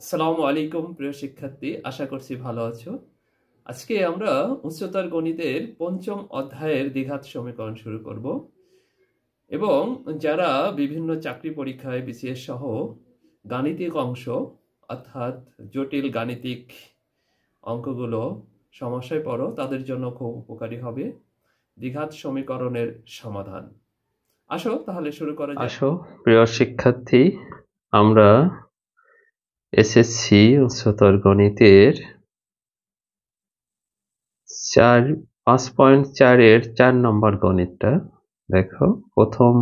আসসালামু আলাইকুম প্রিয় শিক্ষার্থী, আশা করছি ভালো আছো। আজকে আমরা উচ্চতর গণিতের পঞ্চম অধ্যায়ের দ্বিঘাত সমীকরণ শুরু করব এবং যারা বিভিন্ন চাকরি পরীক্ষায় বিসিএস সহ গাণিতিক অংশ অর্থাৎ জটিল গাণিতিক অঙ্কগুলো সমস্যায় পড়ো তাদের জন্য খুব উপকারী হবে দ্বিঘাত সমীকরণের সমাধান। আসো তাহলে শুরু করা যাক। প্রিয় শিক্ষার্থী, আমরা এসএসসি উচ্চতর গণিতের 5.4 এর 4 নম্বর গণিতটা দেখো। প্রথম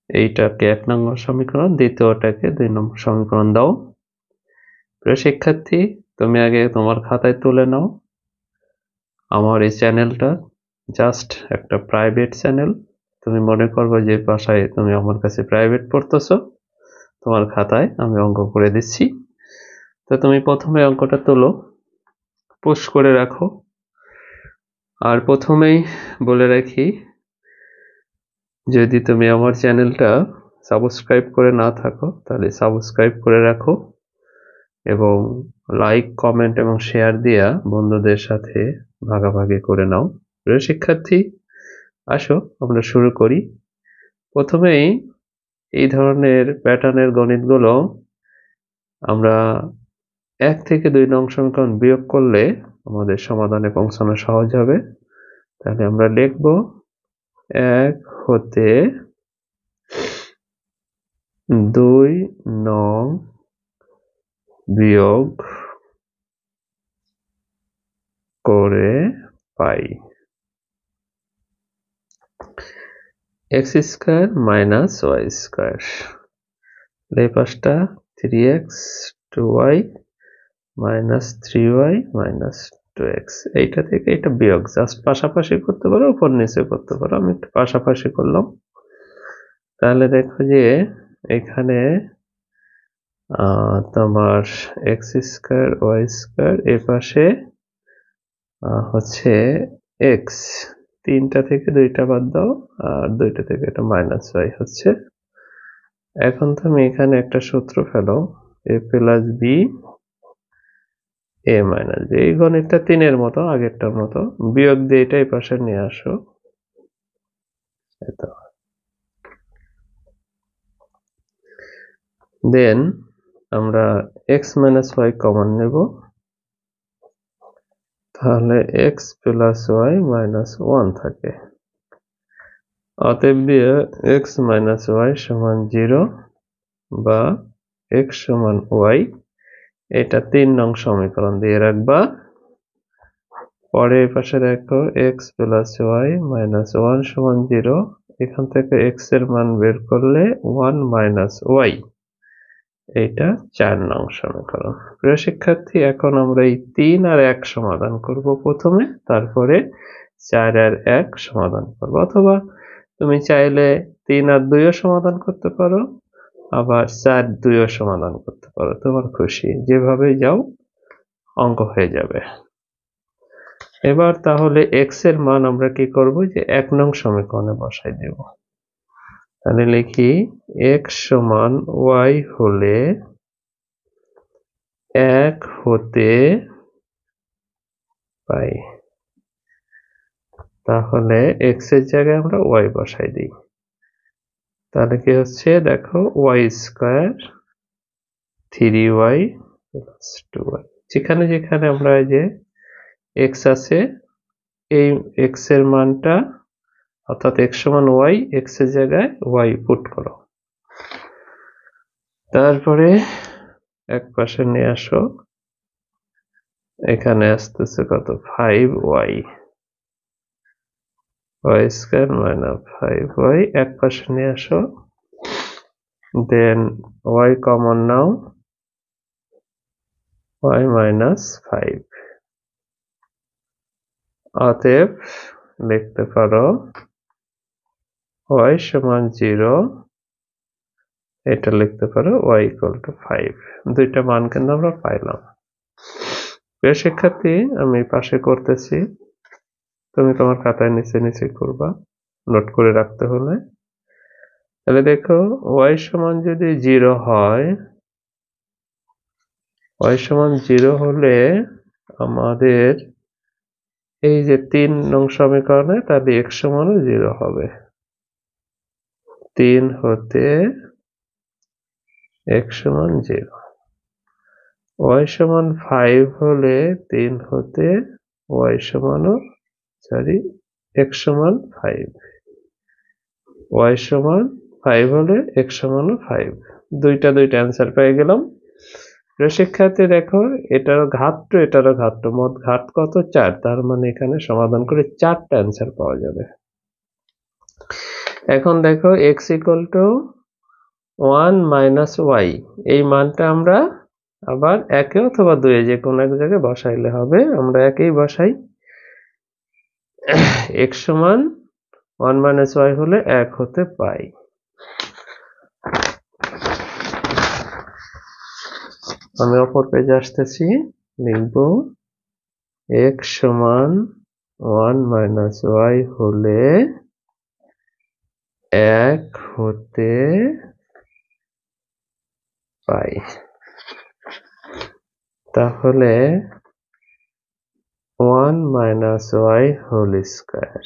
এইটাকে 1 নম্বর সমীকরণ, দ্বিতীয়টাকে 2 নম্বর সমীকরণ দাও। প্রিয় শিক্ষার্থী, তুমি আগে তোমার খাতায় তুলে নাও। আমার এই চ্যানেলটা জাস্ট একটা প্রাইভেট চ্যানেল। তুমি মনে করবে যে বাসায় তুমি আমার কাছে প্রাইভেট পড়তেছো, তোমার খাতায় আমি অঙ্ক করে দিচ্ছি। তো তুমি প্রথমে অঙ্কটা তোলো, পোস্ট করে রাখো। আর প্রথমেই বলে রাখি, যদি তুমি আমার চ্যানেলটা সাবস্ক্রাইব করে না থাকো তাহলে সাবস্ক্রাইব করে রাখো এবং লাইক, কমেন্ট এবং শেয়ার দিয়া বন্ধুদের সাথে ভাগাভাগি করে নাও। প্রিয় শিক্ষার্থী, আসো আমরা শুরু করি। প্রথমেই এই ধরনের প্যাটার্নের গণিতগুলো আমরা 1 থেকে 2 নং সমীকরণ বিয়োগ করলে আমাদের সমাধানে পৌঁছানো সহজ হবে। তাহলে আমরা লিখব 1 হতে 2 নং বিয়োগ করে পাই x square minus y square. এই পাশটা 3x 2y minus 3y minus 2x। এইটা থেকে এটা বিয়োগ, জাস্ট পাশাপাশি করতে পারো, উপর নিচে করতে পারো। আমি একটু পাশাপাশি করলাম। তাহলে দেখো যে এখানে তোমার x স্কয়ার y স্কয়ার, এ পাশে হচ্ছে x, 3টা থেকে 2টা বাদ দাও, আর 2টা থেকে এটা মাইনাস y হচ্ছে। এখন তুমি এখানে একটা সূত্র ফেলো, a plus B a minus B. এই গণিতটা 3-এর মতো, আগেরটার মতো। বিয়োগ দিয়ে এটা এই পাশে নিয়ে আসো। দেন আমরা x মাইনাস y কমন নেব, তাহলে x প্লাস y মাইনাস 1 থাকে। অতএব দিয়ে x মাইনাস y সমান 0 বা x সমান y, এটা 3 নং সমীকরণ দিয়ে রাখবা। পরে এই পাশে দেখো x প্লাস y মাইনাস 1 সমান 0, এখান থেকে x এর মান বের করলে 1 মাইনাস y, এইটা 4 নং সমীকরণ। প্রিয় শিক্ষার্থী, এখন আমরা এই 3 আর 1 সমাধান করব প্রথমে, তারপরে 4 আর 1 সমাধান করব। অথবা তুমি চাইলে 3 আর 2 ও সমাধান করতে পারো, আবার 4 2 ও সমাধান করতে পারো, তোমার খুশি, যেভাবে যাও অঙ্ক হয়ে যাবে। এবার তাহলে x এর মান আমরা কি করব, যে 1 নং সমীকরণে বসাই দেব। তাহলে লিখি x সমান y হলে 1 হতে পাই। তাহলে x এর জায়গায় আমরা y বসাই দিই। তাহলে কি হচ্ছে দেখো, y square 3y plus 2y। যেখানে যেখানে আমরা এই যে x আছে, এই x এর মানটা, অর্থাৎ x সমান y, x এর জায়গায় y পুট করো। তারপরে এক পাশে নিয়ে আসো, এখানে আসতেছে কত, 5y, y square minus 5y, এক পাশে নিয়ে আসো। দেন y কমন নাও, y মাইনাস 5। অতএব লিখতে পারো y সমান 0, এটা লিখতে পারো y ইকুয়াল টু 5। দুইটা মান কিন্তু আমরা পাইলাম। প্রিয় শিক্ষার্থী, আমি পাশে করতেছি, তুমি তোমার খাতায় নিচে নিচে করবা, নোট করে রাখতে হলে। তাহলে দেখো y সমান যদি 0 হয়, y সমান 0 হলে আমাদের এই যে 3 নং সমীকরণে তাহলে x সমানও 0 হবে। 3 হতে x সমান 0। y সমান 5 হলে 3 হতে y সমানও x সমান 5। y সমান 5 হলে x সমানও 5। দুইটা অ্যান্সার পেয়ে গেলাম। শিক্ষার্থী দেখো, এটারও ঘাটটো এটারও ঘাটটো, মোট ঘাট কত? 4। তার মানে এখানে সমাধান করে 4টা অ্যান্সার পাওয়া যাবে। এখন দেখো x = 1 - y, এই মানটা আমরা আবার 1 অথবা 2 যে কোনো এক জায়গায় বসাইলে হবে। আমরা 1 বসাই। x সমান 1 - y হলে 1 হতে পাই। আমি অপর পেজে আসতেছি, লিখব x সমান 1 - y হলে 1 হতে পাই। তাহলে 1 - y whole square,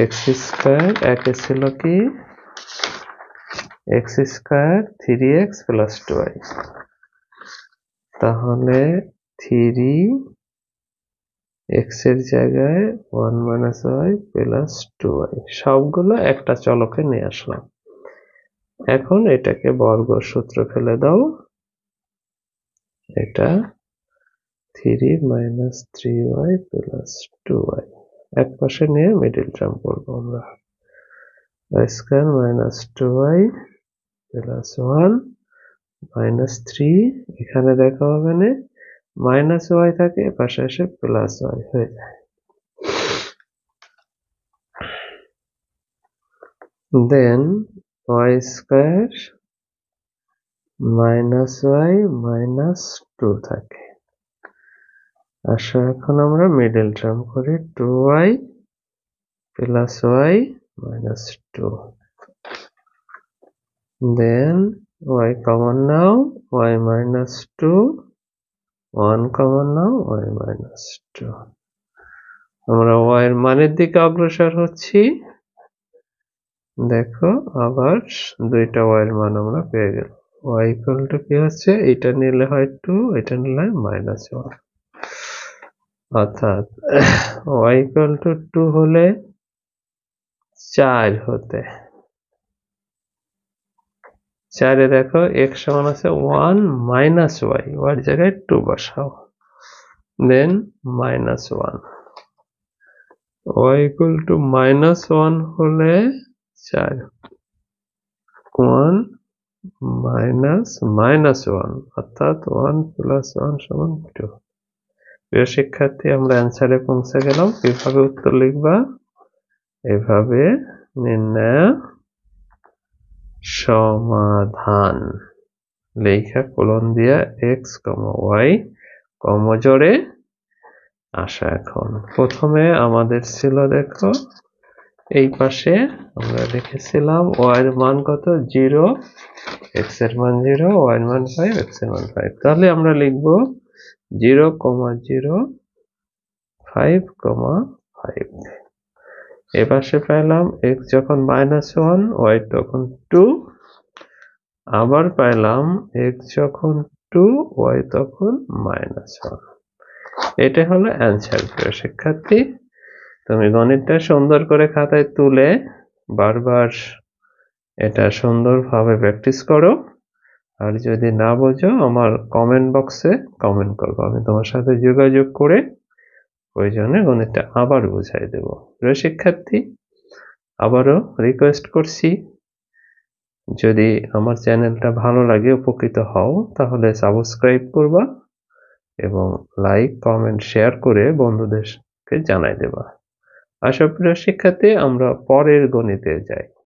x square, একে ছিল কি x স্কয়ার 3x + 2y, তাহলে 3x এর জায়গায় 1 - y + 2y, সবগুলো একটা চলকে নিয়ে আসলাম। এখন এটাকে বর্গ সূত্র ফেলে দাও। এটা 3 - 3y + 2y, এক পাশে নিয়ে মিডল টার্ম করবো আমরা। y স্কয়ার - 2y + 1 - 3, এখানে দেখা হবে না, -y থাকে, পাশে এসে +y হয়ে যায়। দেন y স্কয়ার -y - 2 থাকে। আসো এখন আমরা মিডল টার্ম করি, 2y + y - 2। Then y common নাও, y - 2, 1 কমন নাও, y - 2। আমরা y এর মানের দিকে অগ্রসর হচ্ছি। দেখো আবার দুইটা y এর মান আমরা পেয়ে গেলাম। y = কি হচ্ছে, এটা নিলে হয় 2, এটা নিলে হয় -1, অর্থাৎ y = 2 হলে 4 হতে, 4 এ দেখো x সমান আছে 1 - y, y এর জায়গায় 2 বসাও, দেন -1। y = -1 হলে 4, 1 - -1, অর্থাৎ 1 + 1 = 2। প্রিয় শিক্ষার্থী, আমরা অ্যান্সারে পৌঁছে গেলাম। কিভাবে উত্তর লিখবা? এভাবে নির্ণয় সমাধান লেখা কোলন দিয়া x, y কমজোরে আসা। এখন প্রথমে আমাদের ছিল, দেখো এই পাশে আমরা লিখেছিলাম y এর মান কত? 0, x এর মান 0, y এর মান 5, x এর মান 5। তাহলে আমরা লিখব 0, 0, 5, 5। এপাশে পেলাম x যখন -1, y তখন 2, আবার পেলাম x যখন 2, y তখন -1। এটা হলো অ্যান্সার। প্রিয় শিক্ষার্থী, তুমি গণিতটা সুন্দর করে খাতায় তুলে বারবার এটা সুন্দরভাবে প্র্যাকটিস করো। আর যদি না বোঝো আমার কমেন্ট বক্সে কমেন্ট করবো, আমি তোমার সাথে যোগাযোগ করে প্রয়োজনে গণিতটা আবার বুঝাই দেব। প্রিয় শিক্ষার্থী, আবারও রিকোয়েস্ট করছি, যদি আমার চ্যানেলটা ভালো লাগে, উপকৃত হও, তাহলে সাবস্ক্রাইব করবা এবং লাইক, কমেন্ট, শেয়ার করে বন্ধুদেরকে জানাই দেবা। আশা প্রিয় শিক্ষার্থী, আমরা পরের গণিতে যাই।